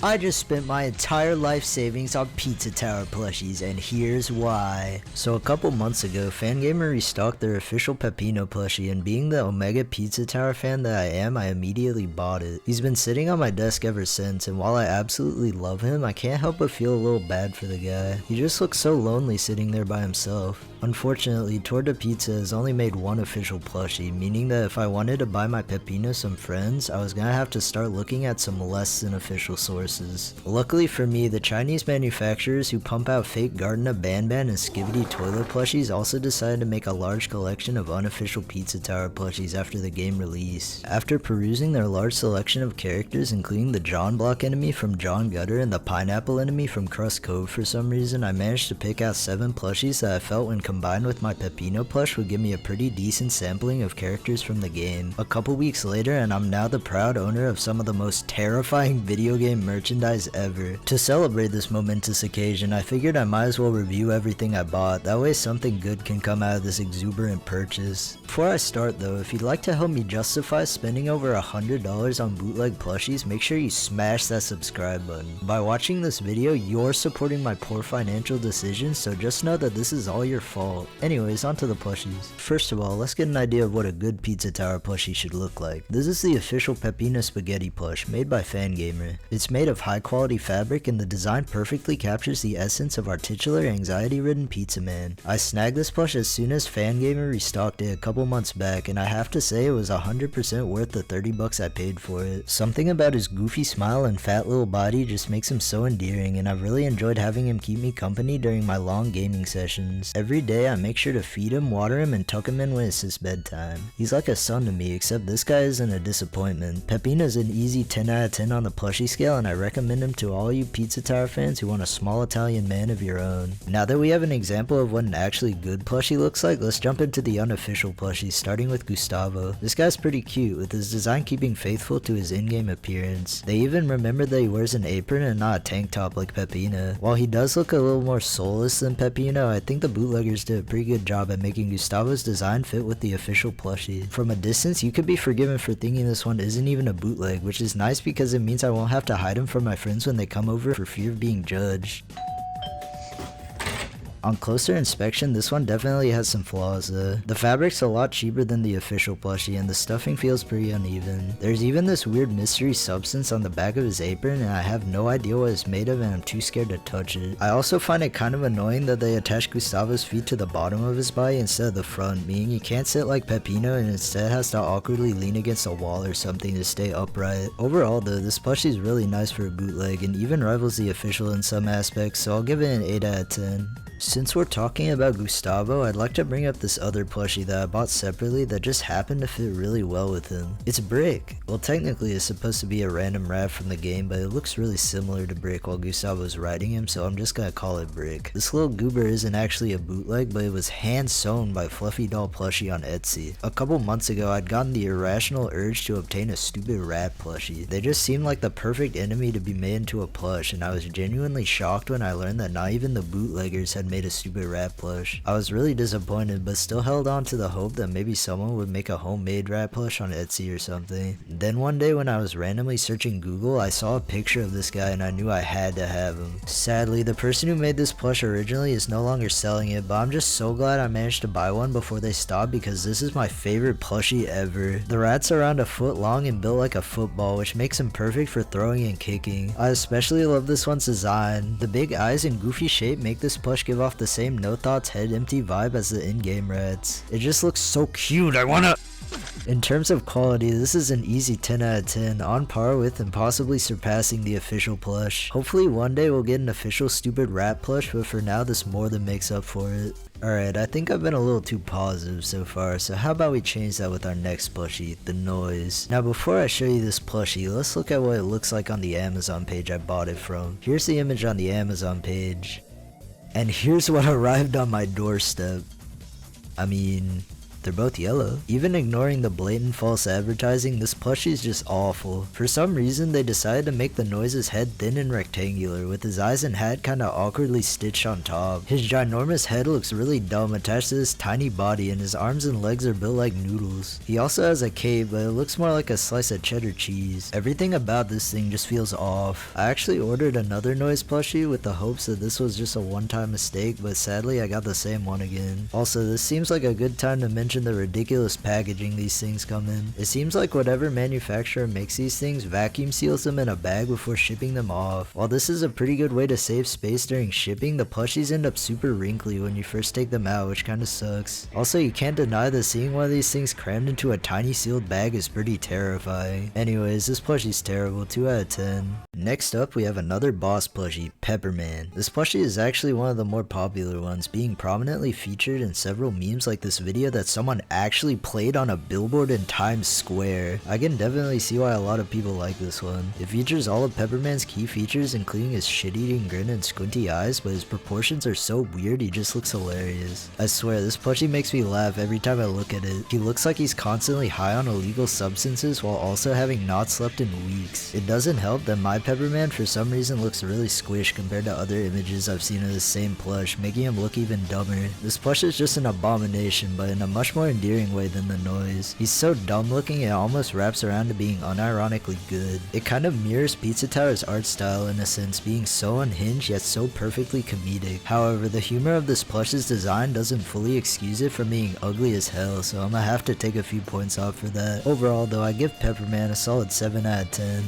I just spent my entire life savings on Pizza Tower plushies, and here's why. So a couple months ago, Fangamer restocked their official Peppino plushie, and being the Omega Pizza Tower fan that I am, I immediately bought it. He's been sitting on my desk ever since, and while I absolutely love him, I can't help but feel a little bad for the guy. He just looks so lonely sitting there by himself. Unfortunately, Torta Pizza has only made one official plushie, meaning that if I wanted to buy my Peppino some friends, I was gonna have to start looking at some less than official sources. Luckily for me, the Chinese manufacturers who pump out fake Gardena Ban and Skibidi toilet plushies also decided to make a large collection of unofficial Pizza Tower plushies after the game release. After perusing their large selection of characters, including the John Block enemy from John Gutter and the Pineapple enemy from Crust Cove for some reason, I managed to pick out 7 plushies that I felt when combined with my Peppino plush would give me a pretty decent sampling of characters from the game. A couple weeks later, and I'm now the proud owner of some of the most terrifying video game merchandise ever. To celebrate this momentous occasion, I figured I might as well review everything I bought, that way something good can come out of this exuberant purchase. Before I start though, if you'd like to help me justify spending over $100 on bootleg plushies, make sure you smash that subscribe button. By watching this video, you're supporting my poor financial decisions, so just know that this is all your fault. Anyways, onto the plushies. First of all, let's get an idea of what a good Pizza Tower plushie should look like. This is the official Peppino Spaghetti plush, made by Fangamer. It's made of high quality fabric and the design perfectly captures the essence of our titular anxiety-ridden pizza man. I snagged this plush as soon as Fangamer restocked it a couple months back, and I have to say it was 100% worth the 30 bucks I paid for it. Something about his goofy smile and fat little body just makes him so endearing, and I've really enjoyed having him keep me company during my long gaming sessions. Every day I make sure to feed him, water him, and tuck him in when it's his bedtime. He's like a son to me, except this guy isn't a disappointment. Peppino's an easy 10 out of 10 on the plushie scale, and I recommend him to all you Pizza Tower fans who want a small Italian man of your own. Now that we have an example of what an actually good plushie looks like, let's jump into the unofficial plushies, starting with Gustavo. This guy's pretty cute, with his design keeping faithful to his in-game appearance. They even remembered that he wears an apron and not a tank top like Peppino. While he does look a little more soulless than Peppino, I think the bootleggers did a pretty good job at making Gustavo's design fit with the official plushie. From a distance, you could be forgiven for thinking this one isn't even a bootleg, which is nice because it means I won't have to hide him from my friends when they come over for fear of being judged. On closer inspection, this one definitely has some flaws though. The fabric's a lot cheaper than the official plushie and the stuffing feels pretty uneven. There's even this weird mystery substance on the back of his apron and I have no idea what it's made of and I'm too scared to touch it. I also find it kind of annoying that they attach Gustavo's feet to the bottom of his body instead of the front, meaning he can't sit like Peppino and instead has to awkwardly lean against a wall or something to stay upright. Overall though, this plushie is really nice for a bootleg and even rivals the official in some aspects, so I'll give it an 8 out of 10. Since we're talking about Gustavo, I'd like to bring up this other plushie that I bought separately that just happened to fit really well with him. It's Brick. Well, technically it's supposed to be a random rat from the game, but it looks really similar to Brick while Gustavo's riding him, so I'm just gonna call it Brick. This little goober isn't actually a bootleg, but it was hand sewn by Fluffy Doll Plushie on Etsy. A couple months ago, I'd gotten the irrational urge to obtain a stupid rat plushie. They just seemed like the perfect enemy to be made into a plush, and I was genuinely shocked when I learned that not even the bootleggers had made a stupid rat plush. I was really disappointed, but still held on to the hope that maybe someone would make a homemade rat plush on Etsy or something. Then one day when I was randomly searching Google, I saw a picture of this guy and I knew I had to have him. Sadly, the person who made this plush originally is no longer selling it, but I'm just so glad I managed to buy one before they stopped because this is my favorite plushie ever. The rat's around a foot long and built like a football, which makes him perfect for throwing and kicking. I especially love this one's design. The big eyes and goofy shape make this plush give off the same no thoughts head empty vibe as the in-game rats. It just looks so cute, I wanna... In terms of quality, this is an easy 10 out of 10, on par with and possibly surpassing the official plush. Hopefully one day we'll get an official stupid rat plush, but for now this more than makes up for it. Alright, I think I've been a little too positive so far, so how about we change that with our next plushie, the noise. Now before I show you this plushie, let's look at what it looks like on the Amazon page I bought it from. Here's the image on the Amazon page. And here's what arrived on my doorstep. I mean, They're both yellow. Even ignoring the blatant false advertising, this plushie is just awful. For some reason, they decided to make the noise's head thin and rectangular, with his eyes and hat kinda awkwardly stitched on top. His ginormous head looks really dumb attached to his tiny body, and his arms and legs are built like noodles. He also has a cape, but it looks more like a slice of cheddar cheese. Everything about this thing just feels off. I actually ordered another noise plushie with the hopes that this was just a one-time mistake, but sadly I got the same one again. Also, this seems like a good time to mention the ridiculous packaging these things come in. It seems like whatever manufacturer makes these things vacuum seals them in a bag before shipping them off. While this is a pretty good way to save space during shipping, the plushies end up super wrinkly when you first take them out, which kinda sucks. Also, you can't deny that seeing one of these things crammed into a tiny sealed bag is pretty terrifying. Anyways, this plushie's terrible, 2 out of 10. Next up, we have another boss plushie, Pepperman. This plushie is actually one of the more popular ones, being prominently featured in several memes like this video that someone actually played on a billboard in Times Square. I can definitely see why a lot of people like this one. It features all of Pepperman's key features, including his shit-eating grin and squinty eyes, but his proportions are so weird he just looks hilarious. I swear, this plushie makes me laugh every time I look at it. He looks like he's constantly high on illegal substances while also having not slept in weeks. It doesn't help that my Pepperman for some reason looks really squished compared to other images I've seen of the same plush, making him look even dumber. This plush is just an abomination, but in a much more endearing way than the noise. He's so dumb looking it almost wraps around to being unironically good. It kind of mirrors Pizza Tower's art style in a sense, being so unhinged yet so perfectly comedic. However, the humor of this plush's design doesn't fully excuse it from being ugly as hell, so I'm gonna have to take a few points off for that. Overall though, I give Pepperman a solid 7 out of 10.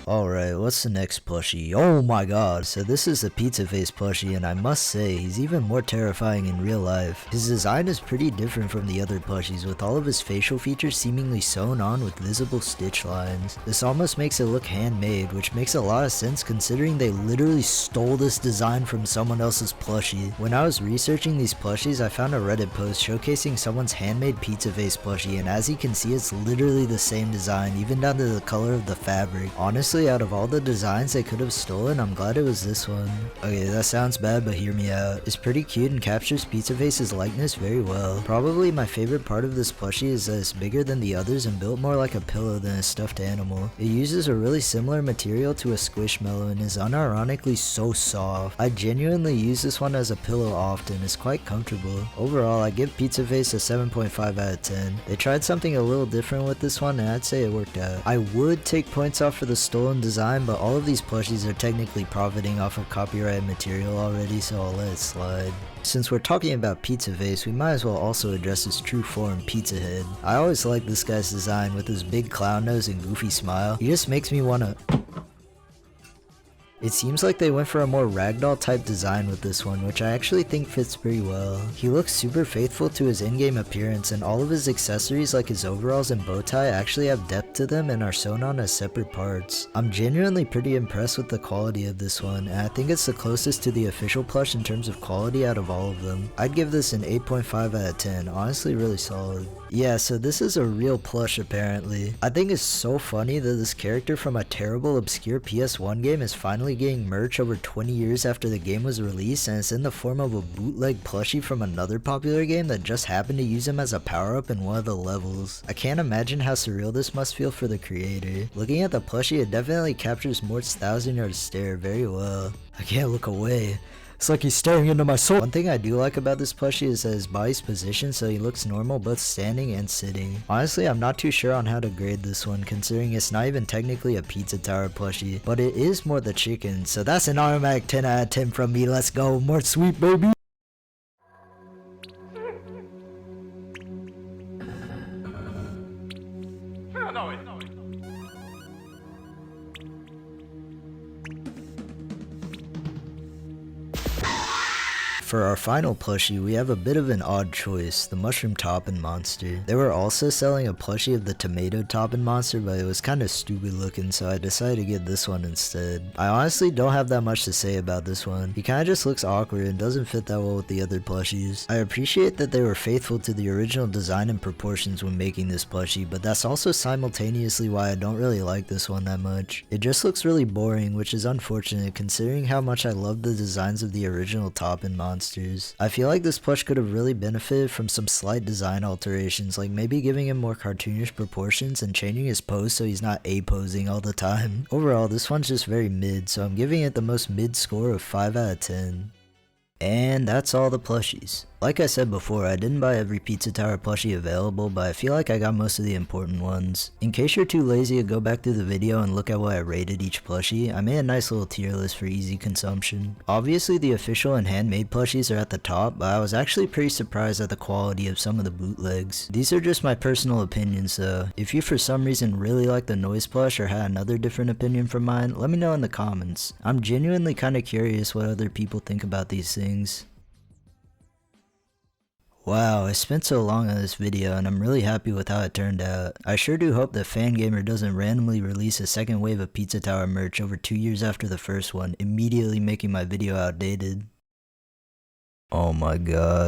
Alright, what's the next plushie? Oh my god, so this is the Pizzaface plushie, and I must say, he's even more terrifying in real life. His design is pretty different from the other plushies, with all of his facial features seemingly sewn on with visible stitch lines. This almost makes it look handmade, which makes a lot of sense considering they literally stole this design from someone else's plushie. When I was researching these plushies, I found a Reddit post showcasing someone's handmade Pizzaface plushie, and as you can see, it's literally the same design, even down to the color of the fabric. Honestly, out of all the designs they could have stolen, I'm glad it was this one. Okay, that sounds bad, but hear me out. It's pretty cute and captures Pizzaface's likeness very well. Probably my favorite part of this plushie is that it's bigger than the others and built more like a pillow than a stuffed animal. It uses a really similar material to a Squishmallow and is unironically so soft. I genuinely use this one as a pillow often. It's quite comfortable. Overall, I give Pizzaface a 7.5 out of 10. They tried something a little different with this one and I'd say it worked out. I would take points off for the stolen design, but all of these plushies are technically profiting off of copyrighted material already, so I'll let it slide. Since we're talking about Pizzaface, we might as well also address his true form, Pizzahead. I always like this guy's design with his big clown nose and goofy smile. He just makes me wanna... It seems like they went for a more ragdoll type design with this one, which I actually think fits pretty well. He looks super faithful to his in-game appearance, and all of his accessories like his overalls and bow tie actually have depth to them and are sewn on as separate parts. I'm genuinely pretty impressed with the quality of this one, and I think it's the closest to the official plush in terms of quality out of all of them. I'd give this an 8.5 out of 10, honestly really solid. Yeah, so this is a real plush apparently. I think it's so funny that this character from a terrible obscure PS1 game is finally getting merch over 20 years after the game was released, and it's in the form of a bootleg plushie from another popular game that just happened to use him as a power-up in one of the levels. I can't imagine how surreal this must feel for the creator. Looking at the plushie, it definitely captures Mort's 1,000-yard stare very well. I can't look away. It's like he's staring into my soul. One thing I do like about this plushie is that his body's positioned so he looks normal both standing and sitting. Honestly, I'm not too sure on how to grade this one considering it's not even technically a Pizza Tower plushie, but it is Mort the Chicken, so that's an automatic 10 out of 10 from me. Let's go, Mort sweet baby! For our final plushie, we have a bit of an odd choice, the Mushroom Toppin monster. They were also selling a plushie of the Tomato Toppin monster, but it was kinda stupid looking, so I decided to get this one instead. I honestly don't have that much to say about this one. He kinda just looks awkward and doesn't fit that well with the other plushies. I appreciate that they were faithful to the original design and proportions when making this plushie, but that's also simultaneously why I don't really like this one that much. It just looks really boring, which is unfortunate considering how much I love the designs of the original Toppin monster. monsters. I feel like this plush could have really benefited from some slight design alterations, like maybe giving him more cartoonish proportions and changing his pose so he's not A-posing all the time. Overall, this one's just very mid, so I'm giving it the most mid score of 5 out of 10. And that's all the plushies. Like I said before, I didn't buy every Pizza Tower plushie available, but I feel like I got most of the important ones. In case you're too lazy to go back through the video and look at what I rated each plushie, I made a nice little tier list for easy consumption. Obviously the official and handmade plushies are at the top, but I was actually pretty surprised at the quality of some of the bootlegs. These are just my personal opinions though. If you for some reason really like the noise plush or had another different opinion from mine, let me know in the comments. I'm genuinely kinda curious what other people think about these things. Wow, I spent so long on this video and I'm really happy with how it turned out. I sure do hope that Fangamer doesn't randomly release a second wave of Pizza Tower merch over 2 years after the first one, immediately making my video outdated. Oh my god.